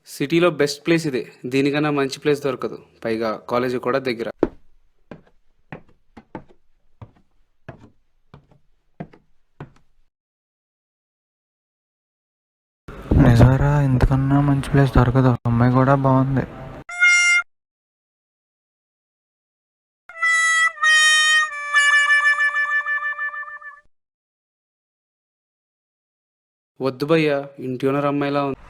సిటీలో best place ఇదే. దీనికన్నా మంచి ప్లేస్ దొరకదు. పైగా కాలేజీ కూడా దగ్గర. నిజమేరా, ఇంతకన్నా మంచి ప్లేస్ దొరకదు. అమ్మాయి కూడా బాగుంది. వద్దు భయ్యా, ఇంటి ఓనర్ అమ్మాయిలా ఉంది.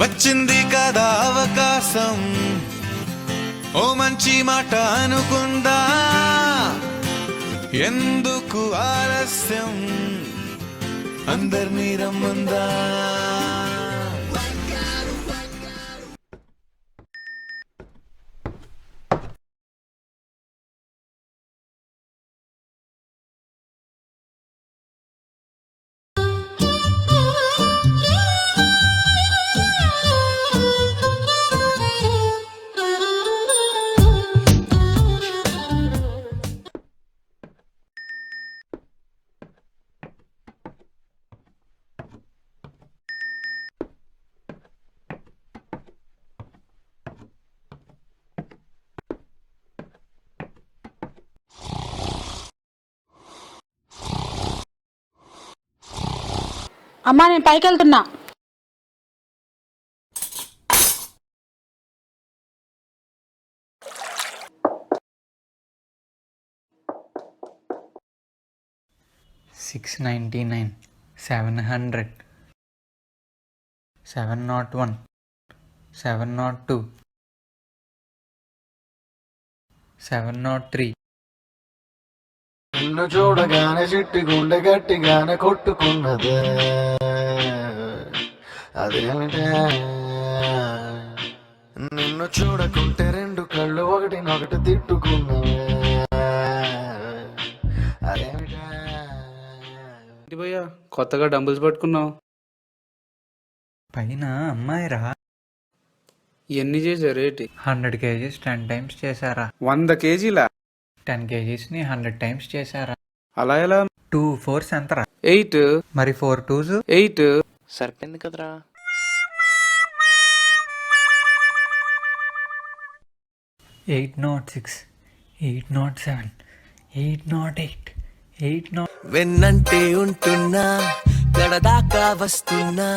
వచ్చింది కదా అవకాశం, ఓ మంచి మాట అనుకుందా, ఎందుకు ఆలస్యం, అందరినీ రమ్మందా. అమ్మా, నేను పైకి వెళ్తున్నా. $699, 700, 701, 702, 703. నిన్ను చూడగానే చిట్టి గుండె గట్టిగానే కొట్టుకున్నదే, అదేమిటే నిన్ను చూడకుంటే రెండు కళ్ళు ఒకటినొకటి తిట్టుకున్నవే, అదేమిటే. ఏంటి భయ్యా, కొత్తగా డంబుల్స్ పట్టుకున్నావు? పైన అమ్మాయిరా. ఎన్ని చేశారు రేటి? 100 kgs 10 times చేశారా. 100 కేజీలా? 10 kgsని 100 times చేశారా. అలా ఎలా? 2 4s ఎంతరా? 8. మరి 4 2s 8. సరిపోయింది కదరా. 806, 807, 808, 809. వెన్నంటే ఉంటున్నా, గడదాకా వస్తున్నా,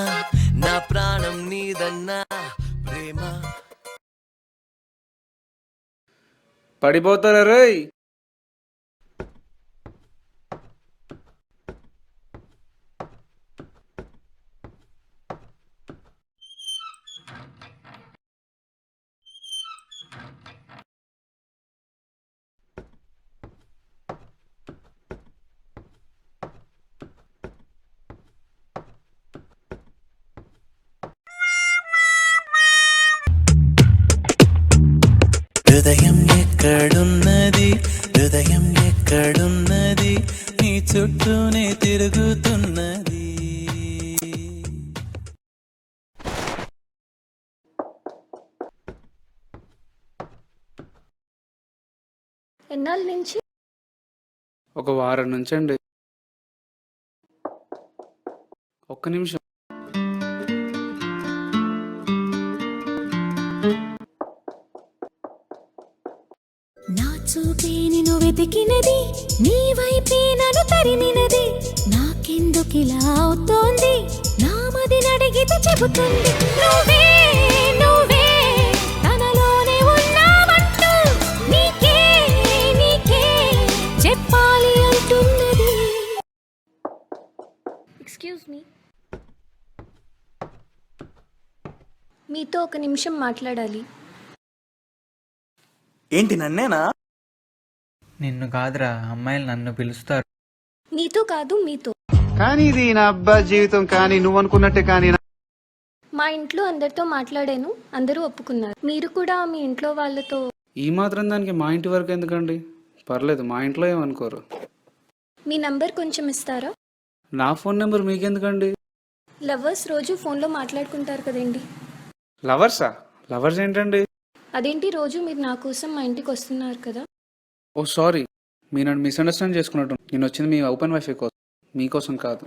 నా ప్రాణం నీదన్నా ప్రేమ. పడిపోతారా రేయ్? హృదయం ఎక్కడున్నది, హృదయం ఎక్కడున్నది, నీ చుట్టూనే తిరుగుతున్నది. ఎన్నాళ్ళ నుంచి? ఒక వారం నుంచి అండి. ఒక్క నిమిషం. నా చూపే నిన్ను వెతికినది, నీ వైపే నన్ను తరిమినది, నాకెందుకిలా అవుతోంది, నా మదిని అడిగితే చెబుతుంది నువ్వే నువ్వే తనలోనే ఉన్నావంటూ, నీకే నీకే చెప్పాలి అంటున్నది. Excuse me. మీతో ఒక నిమిషం మాట్లాడాలి. ఏంటి నన్నేనా? నిన్ను కాదురా, అమ్మాయిలు నన్ను పిలుస్తారు. నీతో కాదు, మీతో. కానీ ఇది నా అబ్బా జీవితం, కానీ నువ్వు అనుకున్నట్టే కానీ మా ఇంట్లో అందరితో మాట్లాడాను, అందరూ ఒప్పుకున్నారు. మీరు కూడా మీ ఇంట్లో వాళ్ళతో. ఈ మాత్రం దానికి మా ఇంటి వరకు ఎందుకండి? పర్లేదు, మా ఇంట్లో ఏమనుకోరు. మీ నంబర్ కొంచెం ఇస్తారా? నా ఫోన్ నెంబర్ మీకెందుకండి? లవర్స్ రోజు ఫోన్లో మాట్లాడుకుంటారు కదండి. లవర్సా? లవర్స్ ఏంటండి? అదేంటి రోజు మీరు నా కోసం మా ఇంటికి వస్తున్నారు కదా. ఓ సారీ, మీరు నన్ను మిస్అండర్స్టాండ్ చేసుకున్నట్టు. నేను వచ్చింది మీ ఓపెన్ వైఫై కోసం, మీకోసం కాదు.